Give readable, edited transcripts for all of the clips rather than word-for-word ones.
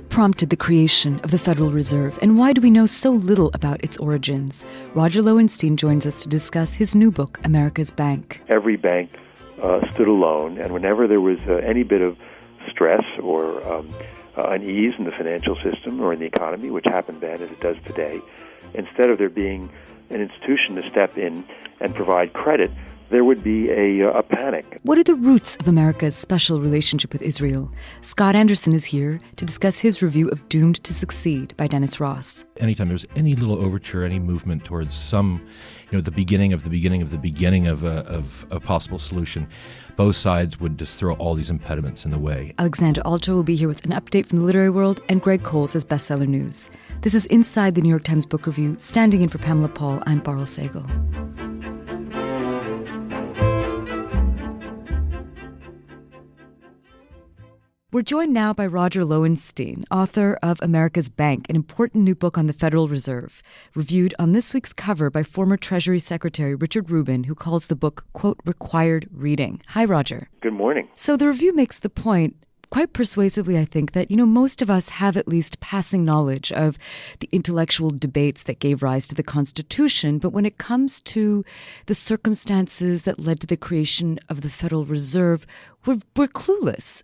What prompted the creation of the Federal Reserve, and why do we know so little about its origins? Roger Lowenstein joins us to discuss his new book, America's Bank. Every bank stood alone, and whenever there was any bit of stress or unease in the financial system or in the economy, which happened then as it does today, instead of there being an institution to step in and provide credit, there would be a panic. What are the roots of America's special relationship with Israel? Scott Anderson is here to discuss his review of Doomed to Succeed by Dennis Ross. Anytime there's any little overture, any movement towards some, the beginning of a possible solution, both sides would just throw all these impediments in the way. Alexandra Alto will be here with an update from the literary world, and Greg Coles has bestseller news. This is Inside the New York Times Book Review. Standing in for Pamela Paul, I'm Barl Sagal. We're joined now by Roger Lowenstein, author of America's Bank, an important new book on the Federal Reserve, reviewed on this week's cover by former Treasury Secretary Richard Rubin, who calls the book, quote, required reading. Hi, Roger. Good morning. So the review makes the point, quite persuasively, I think, that, most of us have at least passing knowledge of the intellectual debates that gave rise to the Constitution. But when it comes to the circumstances that led to the creation of the Federal Reserve, we're clueless.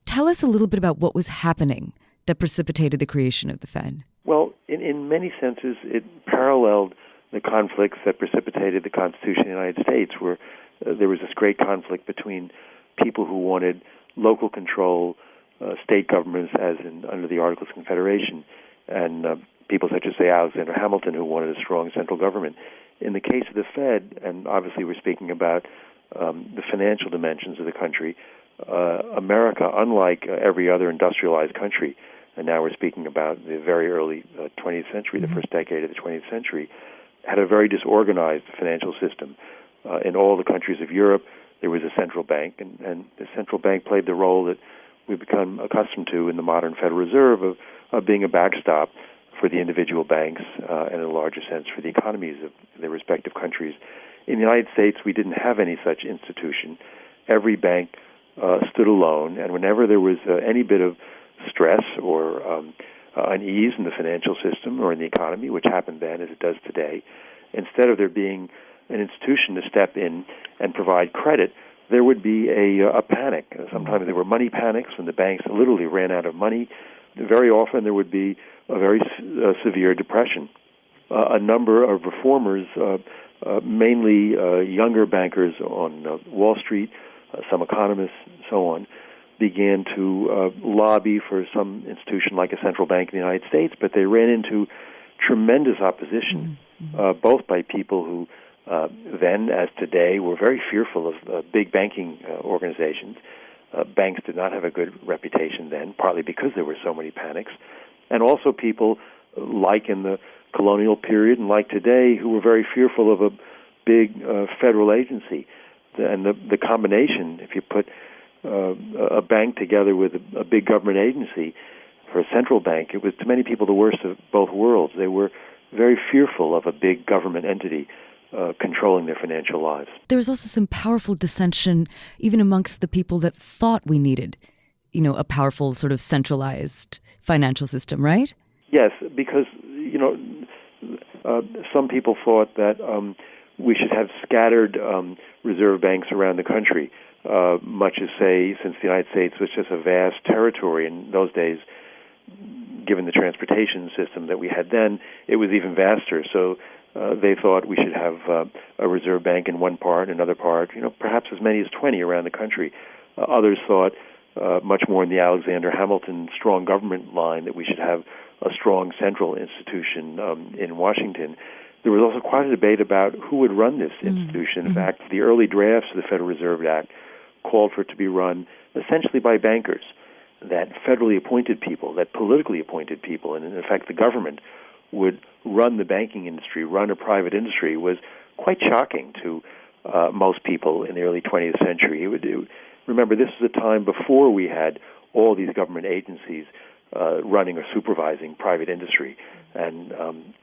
Tell us a little bit about what was happening that precipitated the creation of the Fed. Well, in many senses, it paralleled the conflicts that precipitated the Constitution of the United States, where there was this great conflict between people who wanted local control, state governments, as under the Articles of Confederation, and people such as, say, Alexander Hamilton, who wanted a strong central government. In the case of the Fed, and obviously we're speaking about the financial dimensions of the country, America, unlike every other industrialized country, and now we're speaking about the very early 20th century, the first decade of the 20th century, had a very disorganized financial system. In all the countries of Europe, there was a central bank, and the central bank played the role that we've become accustomed to in the modern Federal Reserve of being a backstop for the individual banks and in a larger sense for the economies of their respective countries. In the United States, we didn't have any such institution. Every bank stood alone, and whenever there was any bit of stress or unease in the financial system or in the economy, which happened then as it does today, instead of there being an institution to step in and provide credit, there would be a panic. Sometimes there were money panics when the banks literally ran out of money. Very often there would be a very severe depression. A number of reformers, mainly younger bankers on Wall Street, some economists, and so on, began to lobby for some institution like a central bank in the United States, but they ran into tremendous opposition, both by people who then, as today, were very fearful of big banking organizations. Banks did not have a good reputation then, partly because there were so many panics, and also people like in the colonial period and like today who were very fearful of a big federal agency. And the combination, if you put a bank together with a big government agency for a central bank, it was to many people the worst of both worlds. They were very fearful of a big government entity controlling their financial lives. There was also some powerful dissension even amongst the people that thought we needed, a powerful sort of centralized financial system, right? Yes, because, some people thought that we should have scattered reserve banks around the country, much as, say, since the United States was just a vast territory in those days, given the transportation system that we had then, it was even vaster. So they thought we should have a reserve bank in one part, another part, perhaps as many as 20 around the country. Others thought much more in the Alexander Hamilton strong government line that we should have a strong central institution in Washington. There was also quite a debate about who would run this institution. In fact, the early drafts of the Federal Reserve Act called for it to be run essentially by bankers, that federally appointed people, that politically appointed people, and in fact the government would run the banking industry, run a private industry, was quite shocking to most people in the early 20th century. Remember, this was a time before we had all these government agencies running or supervising private industry. And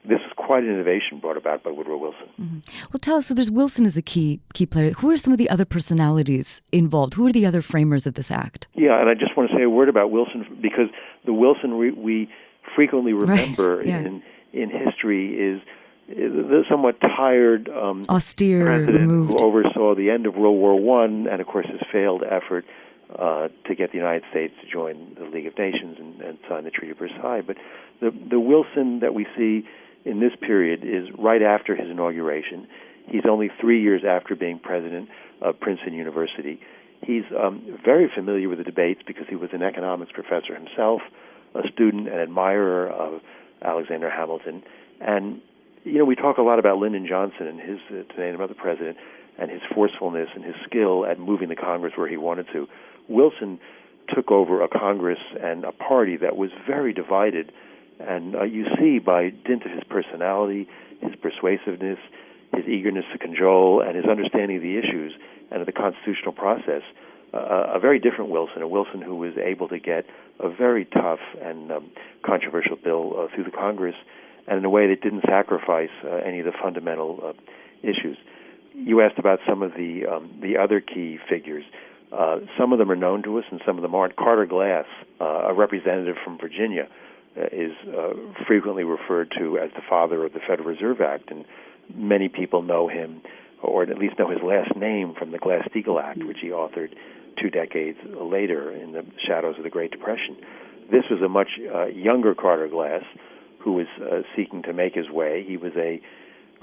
this is quite an innovation brought about by Woodrow Wilson. Mm-hmm. Well, tell us, so there's Wilson as a key player. Who are some of the other personalities involved? Who are the other framers of this act? Yeah, and I just want to say a word about Wilson, because the Wilson we frequently remember in history is the somewhat tired, austere, president removed, who oversaw the end of World War I and, of course, his failed effort to get the United States to join the League of Nations and sign the Treaty of Versailles. But the Wilson that we see in this period is right after his inauguration. He's only 3 years after being president of Princeton University. He's very familiar with the debates because he was an economics professor himself, a student and admirer of Alexander Hamilton. And, we talk a lot about Lyndon Johnson and his, to name another president, and his forcefulness and his skill at moving the Congress where he wanted to. Wilson took over a Congress and a party that was very divided. And you see, by dint of his personality, his persuasiveness, his eagerness to cajole, and his understanding of the issues and of the constitutional process, a very different Wilson, a Wilson who was able to get a very tough and controversial bill through the Congress, and in a way that didn't sacrifice any of the fundamental issues. You asked about some of the other key figures. Some of them are known to us, and some of them aren't. Carter Glass, a representative from Virginia, is frequently referred to as the father of the Federal Reserve Act, and many people know him, or at least know his last name, from the Glass-Steagall Act, which he authored 2 decades later in the shadows of the Great Depression. This was a much younger Carter Glass who was seeking to make his way. He was a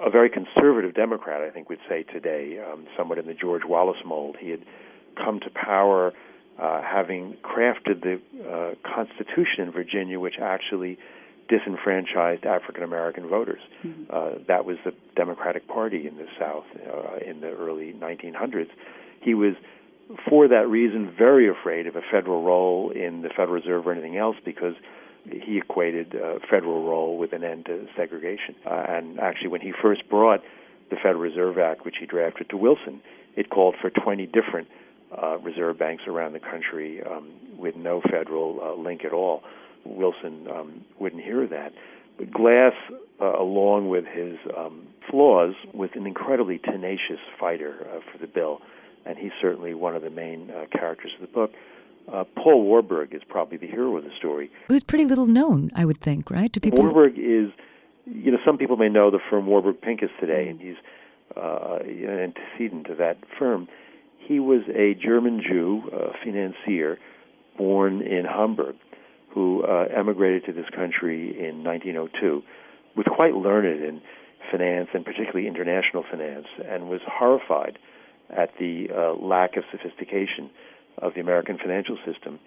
very conservative Democrat, I think we'd say today, somewhat in the George Wallace mold. He had come to power having crafted the Constitution in Virginia, which actually disenfranchised African-American voters. That was the Democratic Party in the South in the early 1900s. He was, for that reason, very afraid of a federal role in the Federal Reserve or anything else, because he equated federal role with an end to segregation. And actually, when he first brought the Federal Reserve Act, which he drafted to Wilson, it called for 20 different reserve banks around the country with no federal link at all. Wilson wouldn't hear of that. But Glass, along with his flaws, was an incredibly tenacious fighter for the bill, and he's certainly one of the main characters of the book. Paul Warburg is probably the hero of the story. Who's pretty little known, I would think, right? To people. Warburg is, some people may know the firm Warburg Pincus today, and he's an antecedent to that firm. He was a German Jew, financier, born in Hamburg, who emigrated to this country in 1902, was quite learned in finance, and particularly international finance, and was horrified at the lack of sophistication of the American financial system.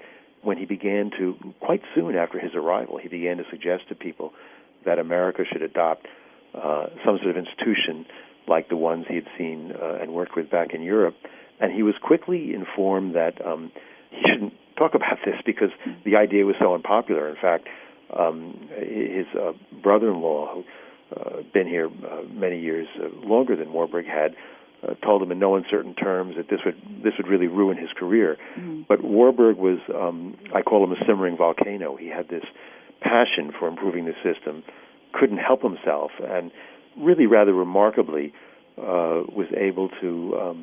When he began to, quite soon after his arrival, he began to suggest to people that America should adopt some sort of institution like the ones he had seen and worked with back in Europe. And he was quickly informed that he shouldn't talk about this because the idea was so unpopular. In fact, his brother-in-law, who had been here many years longer than Warburg had, told him in no uncertain terms that this would really ruin his career. But Warburg was, I call him a simmering volcano. He had this passion for improving the system, couldn't help himself, and really rather remarkably was able to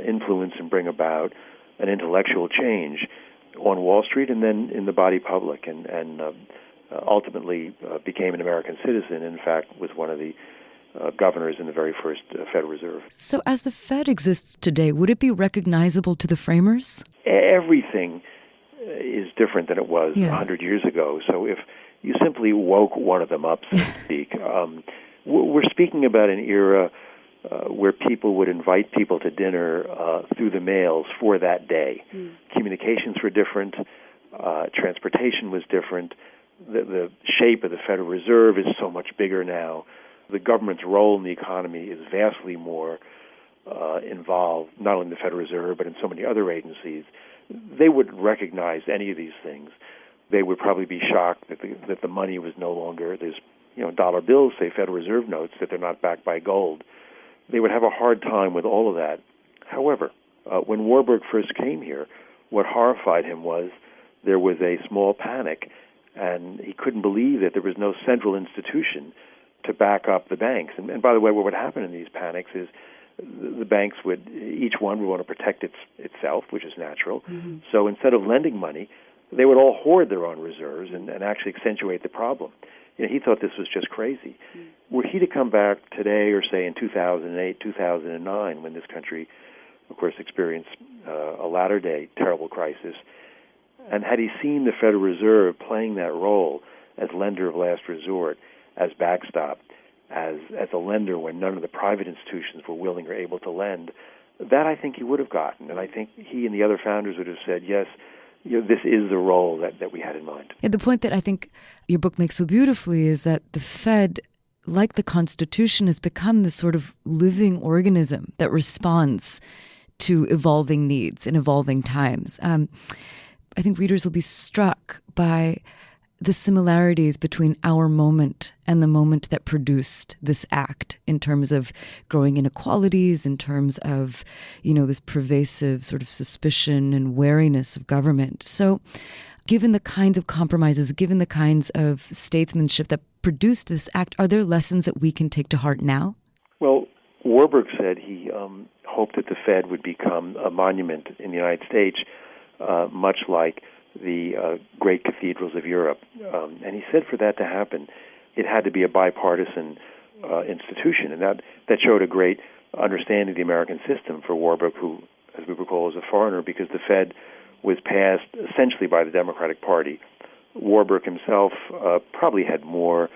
influence and bring about an intellectual change on Wall Street and then in the body public, and ultimately became an American citizen. In fact, was one of the governors in the very first Federal Reserve. So as the Fed exists today, would it be recognizable to the framers? Everything is different than it was 100 years ago. So if you simply woke one of them up, so to speak, we're speaking about an era where people would invite people to dinner through the mails for that day. Communications were different. Transportation was different. The shape of the Federal Reserve is so much bigger now. The government's role in the economy is vastly more involved, not only in the Federal Reserve, but in so many other agencies. They wouldn't recognize any of these things. They would probably be shocked that the money was no longer, there's dollar bills, say Federal Reserve notes, that they're not backed by gold. They would have a hard time with all of that. However, when Warburg first came here, what horrified him was there was a small panic and he couldn't believe that there was no central institution to back up the banks. And by the way, what would happen in these panics is the banks each one would want to protect itself, which is natural. Mm-hmm. So instead of lending money, they would all hoard their own reserves and actually accentuate the problem. He thought this was just crazy. Mm-hmm. Were he to come back today, or say in 2008, 2009, when this country, of course, experienced a latter-day terrible crisis, and had he seen the Federal Reserve playing that role as lender of last resort, as backstop, as a lender when none of the private institutions were willing or able to lend, that I think he would have gotten. And I think he and the other founders would have said, yes, this is the role that we had in mind. And the point that I think your book makes so beautifully is that the Fed, like the Constitution, has become this sort of living organism that responds to evolving needs in evolving times. I think readers will be struck by the similarities between our moment and the moment that produced this act in terms of growing inequalities, in terms of, this pervasive sort of suspicion and wariness of government. So given the kinds of compromises, given the kinds of statesmanship that produced this act, are there lessons that we can take to heart now? Well, Warburg said he hoped that the Fed would become a monument in the United States, much like the great cathedrals of Europe. And he said for that to happen, it had to be a bipartisan institution. And that showed a great understanding of the American system for Warburg, who, as we recall, was a foreigner, because the Fed was passed essentially by the Democratic Party. Warburg himself probably had more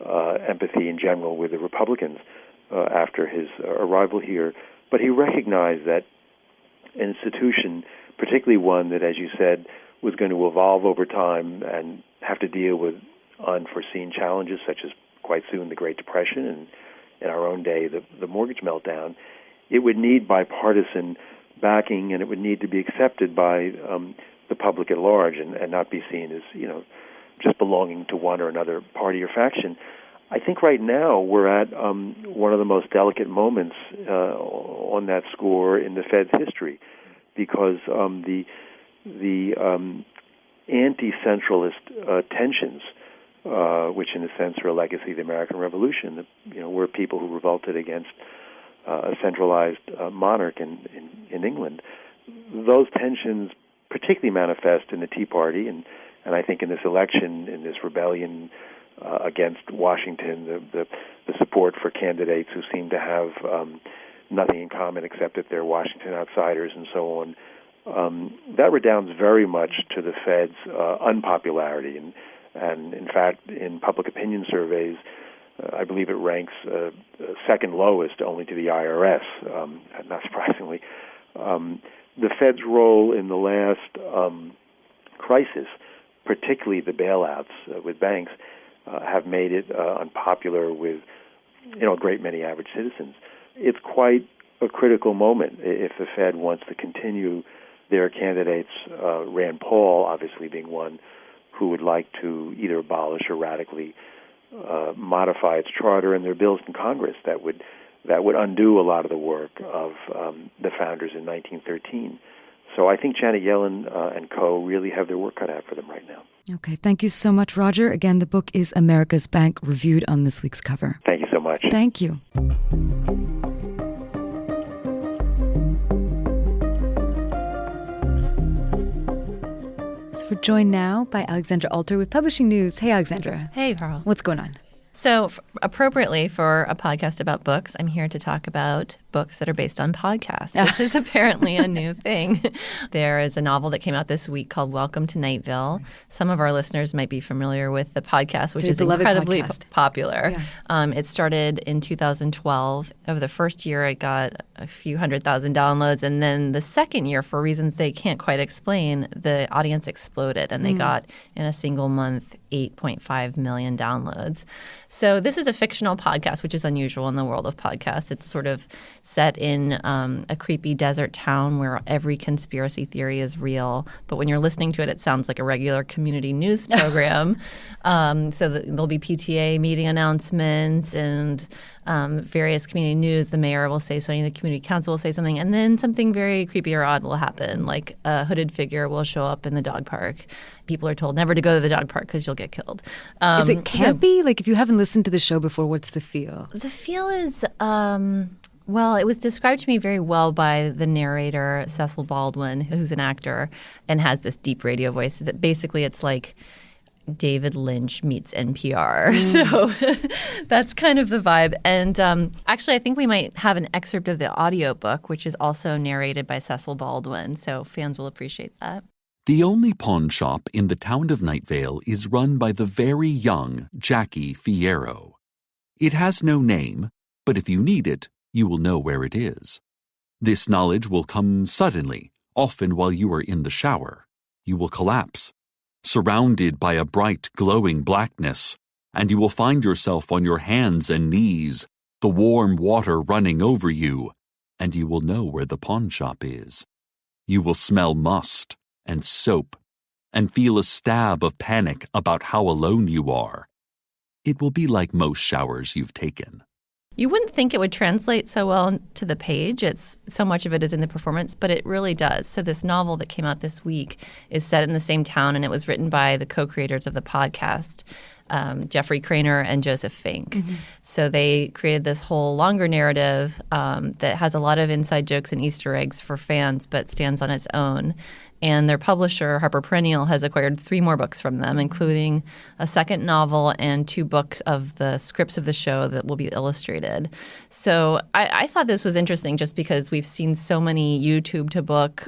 empathy in general with the Republicans after his arrival here. But he recognized that an institution, particularly one that, as you said, was going to evolve over time and have to deal with unforeseen challenges, such as quite soon the Great Depression and in our own day the mortgage meltdown, it would need bipartisan backing, and it would need to be accepted by the public at large and not be seen as, just belonging to one or another party or faction. I think right now we're at one of the most delicate moments on that score in the Fed's history, because the anti-centralist tensions, which in a sense are a legacy of the American Revolution, we're people who revolted against a centralized monarch in England. Those tensions particularly manifest in the Tea Party, and I think in this election, in this rebellion against Washington, the support for candidates who seem to have nothing in common except that they're Washington outsiders and so on. That redounds very much to the Fed's unpopularity, and in fact, in public opinion surveys, I believe it ranks second lowest only to the IRS, not surprisingly. The Fed's role in the last crisis, particularly the bailouts with banks, have made it unpopular with a great many average citizens. It's quite a critical moment if the Fed wants to continue their candidates, Rand Paul obviously being one who would like to either abolish or radically modify its charter, and their bills in Congress that would undo a lot of the work of the founders in 1913. So I think Janet Yellen and co. really have their work cut out for them right now. Okay, thank you so much, Roger. Again, the book is America's Bank, reviewed on this week's cover. Thank you so much. Thank you. So we're joined now by Alexandra Alter with Publishing News. Hey, Alexandra. Hey, Carl. What's going on? So appropriately for a podcast about books, I'm here to talk about books that are based on podcasts. This is apparently a new thing. There is a novel that came out this week called Welcome to Nightville. Some of our listeners might be familiar with the podcast, which is incredibly popular. Yeah. It started in 2012. Over the first year, it got a few 100,000 downloads. And then the second year, for reasons they can't quite explain, the audience exploded. And they got, in a single month, 8.5 million downloads. So this is a fictional podcast, which is unusual in the world of podcasts. It's sort of set in a creepy desert town where every conspiracy theory is real. But when you're listening to it, it sounds like a regular community news program. There'll be PTA meeting announcements and various community news. The mayor will say something, the community council will say something, and then something very creepy or odd will happen, like a hooded figure will show up in the dog park. People are told never to go to the dog park because you'll get killed. Is it campy? Like, if you haven't listened to the show before, what's the feel? The feel is, well, it was described to me very well by the narrator, Cecil Baldwin, who's an actor and has this deep radio voice. That basically it's like David Lynch meets NPR. So that's kind of the vibe. And actually, I think we might have an excerpt of the audiobook, which is also narrated by Cecil Baldwin. So fans will appreciate that. The only pawn shop in the town of Night Vale is run by the very young Jackie Fierro. It has no name, but if you need it, you will know where it is. This knowledge will come suddenly, often while you are in the shower. You will collapse, surrounded by a bright, glowing blackness, and you will find yourself on your hands and knees, the warm water running over you, and you will know where the pawn shop is. You will smell must and soap, and feel a stab of panic about how alone you are. It will be like most showers you've taken. You wouldn't think it would translate so well to the page. It's so much of it is in the performance, but it really does. So this novel that came out this week is set in the same town, and it was written by the co-creators of the podcast, Jeffrey Craner and Joseph Fink. Mm-hmm. So they created this whole longer narrative that has a lot of inside jokes and Easter eggs for fans, but stands on its own. And their publisher, Harper Perennial, has acquired 3 more books from them, including a second novel and 2 books of the scripts of the show that will be illustrated. So I thought this was interesting just because we've seen so many YouTube to book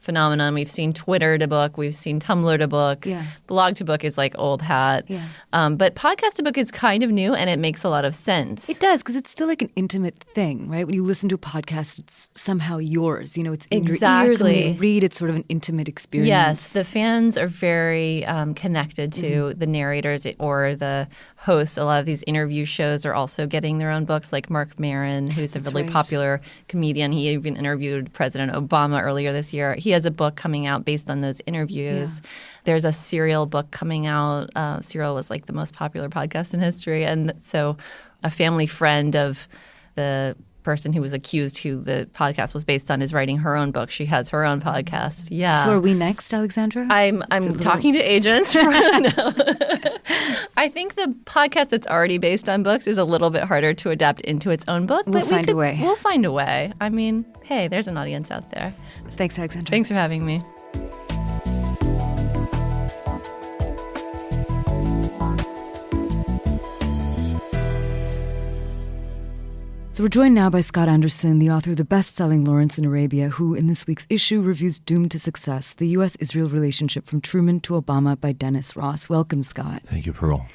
phenomenon. We've seen Twitter to book. We've seen Tumblr to book. Yeah. Blog to book is like old hat. Yeah. But podcast to book is kind of new, and it makes a lot of sense. It does, because it's still like an intimate thing, right? When you listen to a podcast, it's somehow yours. You know, it's in your ears. And when you read, it's sort of an intimate experience. Yes, the fans are very connected to the narrators or the hosts. A lot of these interview shows are also getting their own books, like Mark Maron, who's a really popular comedian. He even interviewed President Obama earlier this year. He has a book coming out based on those interviews. Yeah. There's a Serial book coming out. Serial was like the most popular podcast in history. And so a family friend of the person who was accused, who the podcast was based on, is writing her own book. She has her own podcast. Yeah. So are we next, Alexandra? I'm talking to agents. I think the podcast that's already based on books is a little bit harder to adapt into its own book. We'll find a way. We'll find a way. I mean, hey, there's an audience out there. Thanks, Alexandra. Thanks for having me. So we're joined now by Scott Anderson, the author of the best-selling Lawrence in Arabia, who in this week's issue reviews Doomed to Success, the U.S.-Israel Relationship from Truman to Obama by Dennis Ross. Welcome, Scott. Thank you, Pearl.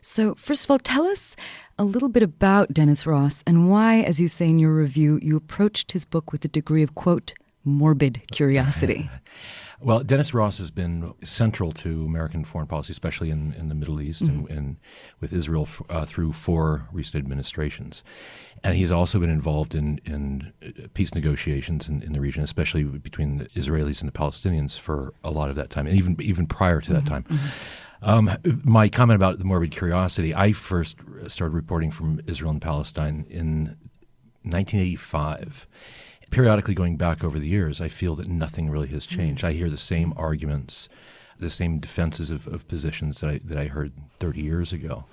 So first of all, tell us a little bit about Dennis Ross and why, as you say in your review, you approached his book with a degree of, quote, morbid curiosity. Well, Dennis Ross has been central to American foreign policy, especially in the Middle East and with Israel through 4 recent administrations. And he's also been involved in peace negotiations in the region, especially between the Israelis and the Palestinians for a lot of that time, and even prior to that time. My comment about the morbid curiosity, I first started reporting from Israel and Palestine in 1985. Periodically going back over the years, I feel that nothing really has changed. I hear the same arguments, the same defenses of positions that I heard 30 years ago.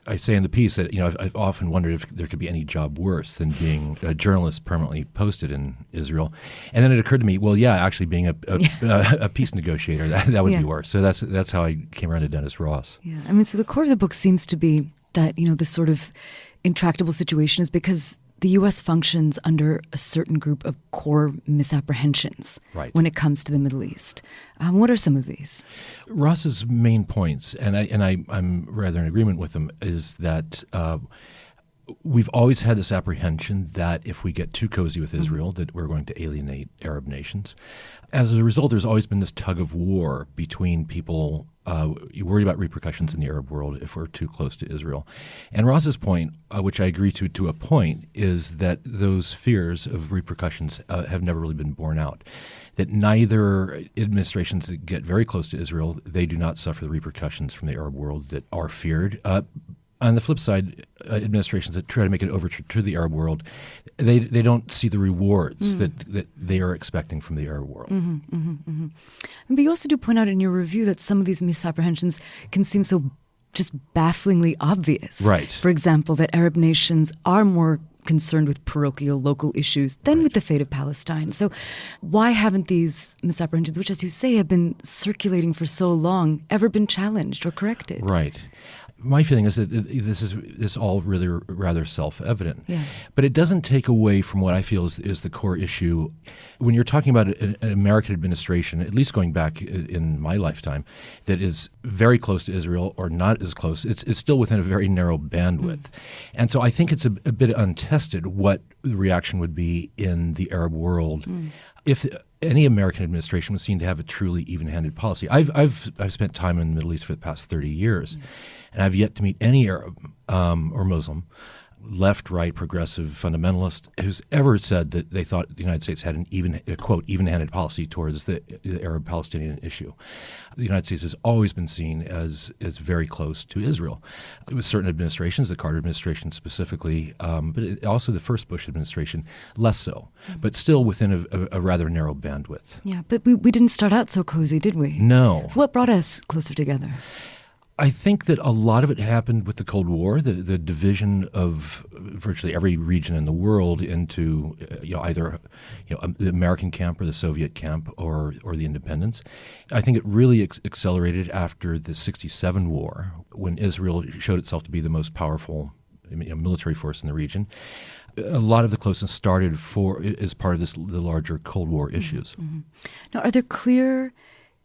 I say in the piece that I've often wondered if there could be any job worse than being a journalist permanently posted in Israel. And then it occurred to me, well, yeah, actually being a peace negotiator, that would be worse. So that's how I came around to Dennis Ross. Yeah, I mean, so the core of the book seems to be that this sort of intractable situation is because the U.S. functions under a certain group of core misapprehensions when it comes to the Middle East. What are some of these? Ross's main points, and I'm rather in agreement with them, is that we've always had this apprehension that if we get too cozy with Israel, that we're going to alienate Arab nations. As a result, there's always been this tug of war between people you worry about repercussions in the Arab world if we're too close to Israel. And Ross's point, which I agree to a point, is that those fears of repercussions have never really been borne out. That neither administrations that get very close to Israel, they do not suffer the repercussions from the Arab world that are feared. On the flip side, administrations that try to make an overture to the Arab world, they don't see the rewards that they are expecting from the Arab world. But you also do point out in your review that some of these misapprehensions can seem so just bafflingly obvious. Right. For example, that Arab nations are more concerned with parochial local issues than with the fate of Palestine. So why haven't these misapprehensions, which, as you say, have been circulating for so long, ever been challenged or corrected? Right. My feeling is that this all really rather self-evident. Yeah. But it doesn't take away from what I feel is the core issue. When you're talking about an American administration, at least going back in my lifetime, that is very close to Israel or not as close, it's still within a very narrow bandwidth. And so I think it's a bit untested what the reaction would be in the Arab world if any American administration was seen to have a truly even-handed policy. I've spent time in the Middle East for the past 30 years, and I've yet to meet any Arab or Muslim, left, right, progressive, fundamentalist, who's ever said that they thought the United States had an even-handed policy towards the Arab-Palestinian issue. The United States has always been seen as very close to Israel. With certain administrations, the Carter administration specifically, but also the first Bush administration, less so, but still within a rather narrow bandwidth. Yeah, but we didn't start out so cozy, did we? No. So what brought us closer together? I think that a lot of it happened with the Cold War, the division of virtually every region in the world into either the American camp or the Soviet camp or the independents. I think it really accelerated after the '67 war, when Israel showed itself to be the most powerful military force in the region. A lot of the closeness started as part of the larger Cold War issues. Now, are there clear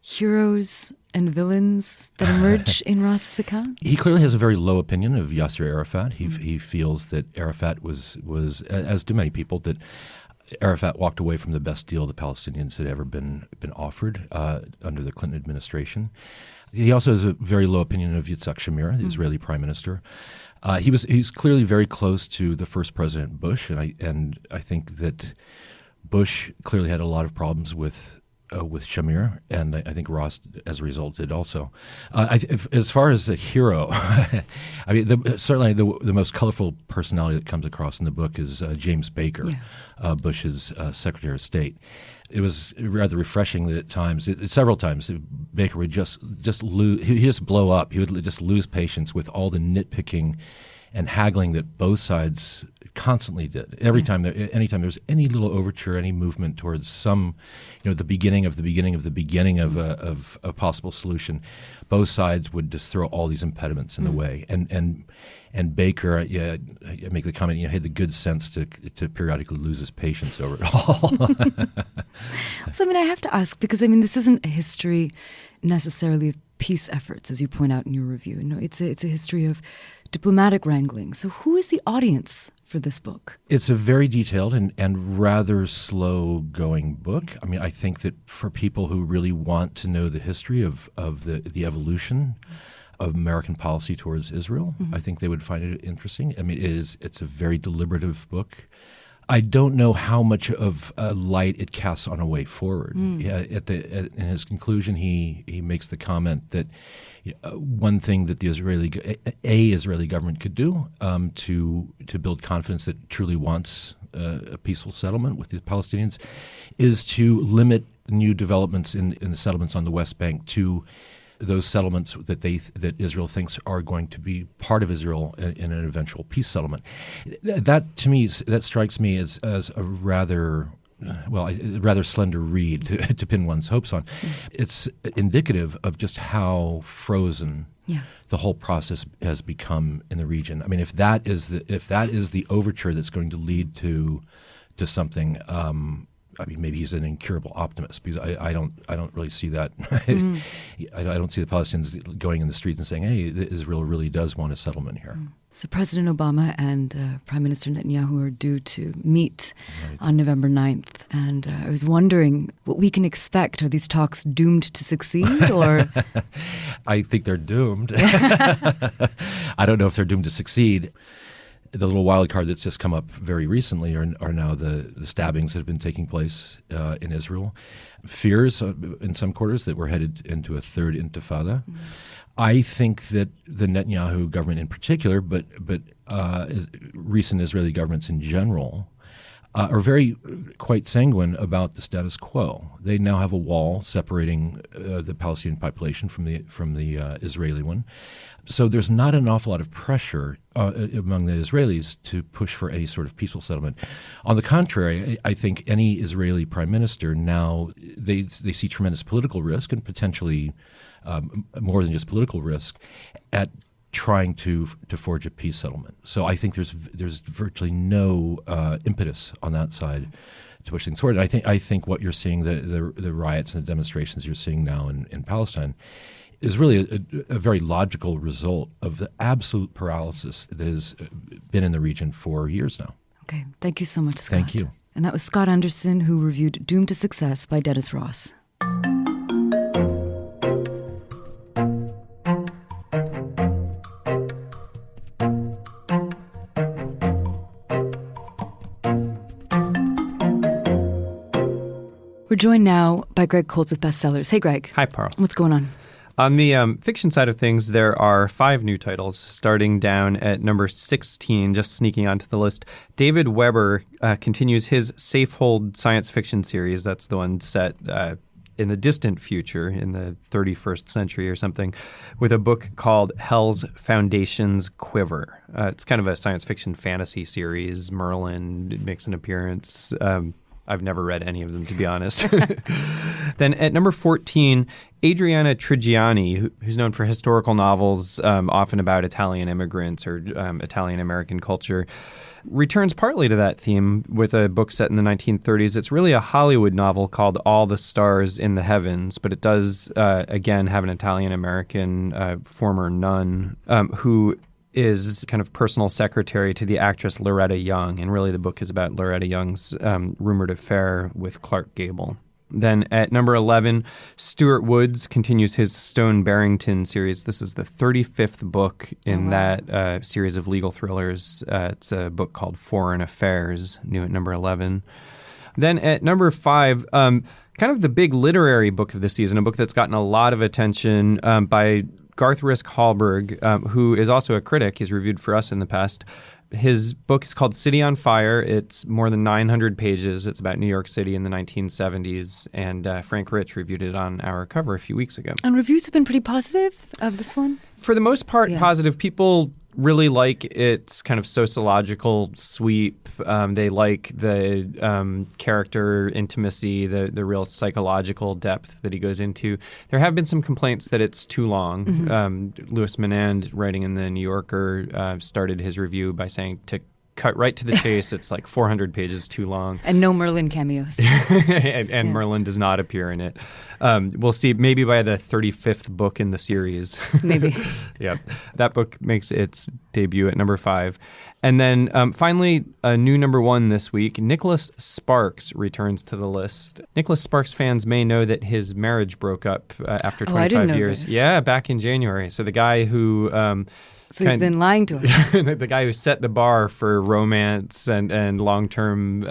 heroes and villains that emerge in Ross's account? He clearly has a very low opinion of Yasser Arafat. He feels that Arafat was, as do many people, that Arafat walked away from the best deal the Palestinians had ever been offered under the Clinton administration. He also has a very low opinion of Yitzhak Shamir, the Israeli prime minister. He's clearly very close to the first President Bush, and I think that Bush clearly had a lot of problems with Shamir, and I think Ross, as a result, did also. As far as a hero, I mean, certainly the most colorful personality that comes across in the book is James Baker, Bush's Secretary of State. It was rather refreshing that at times, several times, Baker would just lose. He'd just blow up. He would just lose patience with all the nitpicking and haggling that both sides constantly did. Anytime there was any little overture, any movement towards some, the beginning of a possible solution, both sides would just throw all these impediments in the way. And Baker, I make the comment, had the good sense to periodically lose his patience over it all. So, I have to ask, because, this isn't a history necessarily of peace efforts, as you point out in your review. It's a history of diplomatic wrangling. So who is the audience for this book? It's a very detailed and rather slow-going book. I think that for people who really want to know the history of the evolution of American policy towards Israel, I think they would find it interesting. It's a very deliberative book. I don't know how much of a light it casts on a way forward. In his conclusion, he makes the comment that one thing that the Israeli government could do to build confidence that it truly wants a peaceful settlement with the Palestinians is to limit new developments in the settlements on the West Bank to those settlements that Israel thinks are going to be part of Israel in an eventual peace settlement. That, to me, that strikes me as a rather slender reed to pin one's hopes on. It's indicative of just how frozen the whole process has become in the region. If that is the overture that's going to lead to something, I mean, maybe he's an incurable optimist, because I don't really see that. I don't see the Palestinians going in the streets and saying, hey, Israel really does want a settlement here. So President Obama and Prime Minister Netanyahu are due to meet on November 9th. And I was wondering what we can expect. Are these talks doomed to succeed, or? I think they're doomed. I don't know if they're doomed to succeed. The little wild card that's just come up very recently are now the stabbings that have been taking place in Israel. Fears in some quarters that we're headed into a third intifada. I think that the Netanyahu government in particular, but recent Israeli governments in general, are quite sanguine about the status quo. They now have a wall separating the Palestinian population from the Israeli one. So there's not an awful lot of pressure among the Israelis to push for any sort of peaceful settlement. On the contrary, I think any Israeli prime minister now, they see tremendous political risk, and potentially more than just political risk, at trying to forge a peace settlement. So I think there's virtually no impetus on that side to push things forward. And I think what you're seeing, the riots and the demonstrations you're seeing now in Palestine, is really a very logical result of the absolute paralysis that has been in the region for years now. Okay. Thank you so much, Scott. Thank you. And that was Scott Anderson, who reviewed Doomed to Success by Dennis Ross. We're joined now by Greg Coles with Bestsellers. Hey, Greg. Hi, Parl. What's going on? On the fiction side of things, there are 5 new titles, starting down at number 16, just sneaking onto the list. David Weber continues his Safehold science fiction series. That's the one set in the distant future, in the 31st century or something, with a book called Hell's Foundation's Quiver. It's kind of a science fiction fantasy series. Merlin makes an appearance. I've never read any of them, to be honest. Then at number 14, Adriana Trigiani, who's known for historical novels often about Italian immigrants or Italian-American culture, returns partly to that theme with a book set in the 1930s. It's really a Hollywood novel called All the Stars in the Heavens, but it does, again, have an Italian-American former nun who is kind of personal secretary to the actress Loretta Young. And really the book is about Loretta Young's rumored affair with Clark Gable. Then at number 11, Stuart Woods continues his Stone Barrington series. This is the 35th book in that series of legal thrillers. It's a book called Foreign Affairs, new at number 11. Then at number 5, kind of the big literary book of the season, a book that's gotten a lot of attention by Garth Risk Hallberg, who is also a critic. He's reviewed for us in the past. His book is called City on Fire. It's more than 900 pages. It's about New York City in the 1970s. And Frank Rich reviewed it on our cover a few weeks ago. And reviews have been pretty positive of this one? For the most part, positive. People really like its kind of sociological sweep. They like the character intimacy, the real psychological depth that he goes into. There have been some complaints that it's too long. Louis Menand, writing in the New Yorker, started his review by saying to cut right to the chase. It's like 400 pages too long. And no Merlin cameos. and Merlin does not appear in it. We'll see maybe by the 35th book in the series. Maybe. Yeah. That book makes its debut at number 5. And then finally, a new number 1 this week, Nicholas Sparks returns to the list. Nicholas Sparks fans may know that his marriage broke up after 25 I didn't know years. this. Yeah, back in January. So the guy who... So he's been lying to us. the guy who set the bar for romance and long-term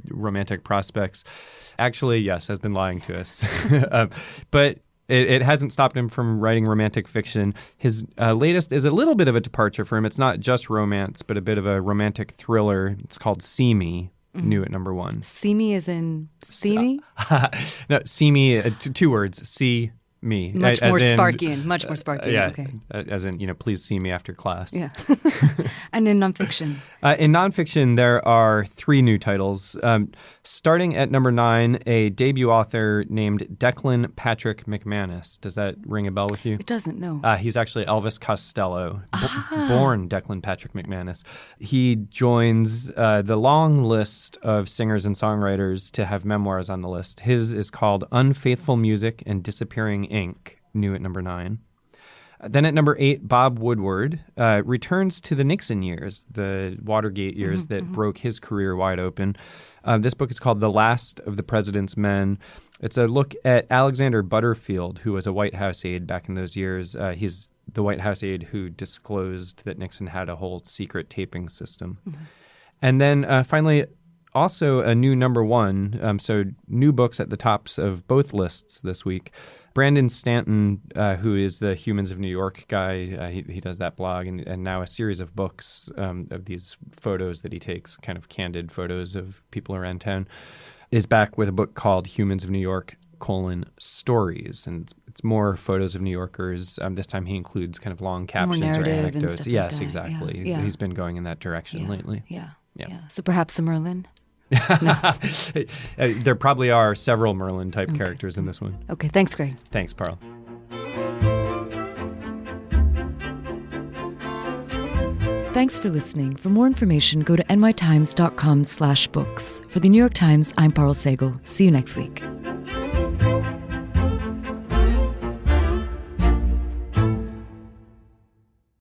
romantic prospects actually, yes, has been lying to us. But it hasn't stopped him from writing romantic fiction. His latest is a little bit of a departure for him. It's not just romance, but a bit of a romantic thriller. It's called See Me, new at number 1. See Me as in see me? No, See Me, 2 words, See me. Much as more in, Sparkian. Much more Sparkian. Yeah, Okay. As in, please see me after class. Yeah. And in nonfiction? In nonfiction, there are 3 new titles. Starting at number 9, a debut author named Declan Patrick McManus. Does that ring a bell with you? It doesn't, no. He's actually Elvis Costello, born Declan Patrick McManus. He joins the long list of singers and songwriters to have memoirs on the list. His is called Unfaithful Music and Disappearing Ink, new at number 9. Then at number 8, Bob Woodward returns to the Nixon years, the Watergate years that broke his career wide open. This book is called The Last of the President's Men. It's a look at Alexander Butterfield, who was a White House aide back in those years. He's the White House aide who disclosed that Nixon had a whole secret taping system. And then finally, also a new number 1, so new books at the tops of both lists this week. Brandon Stanton, who is the Humans of New York guy, he does that blog, and now a series of books of these photos that he takes, kind of candid photos of people around town, is back with a book called Humans of New York, Stories. And it's more photos of New Yorkers. This time he includes kind of long captions or anecdotes. Yes, like exactly. Yeah. He's been going in that direction lately. Yeah. Yeah. So perhaps a Merlin? There probably are several Merlin-type characters in this one. Okay, thanks, Greg. Thanks, Parl. Thanks for listening. For more information, go to nytimes.com/books. For the New York Times, I'm Parl Sagal. See you next week.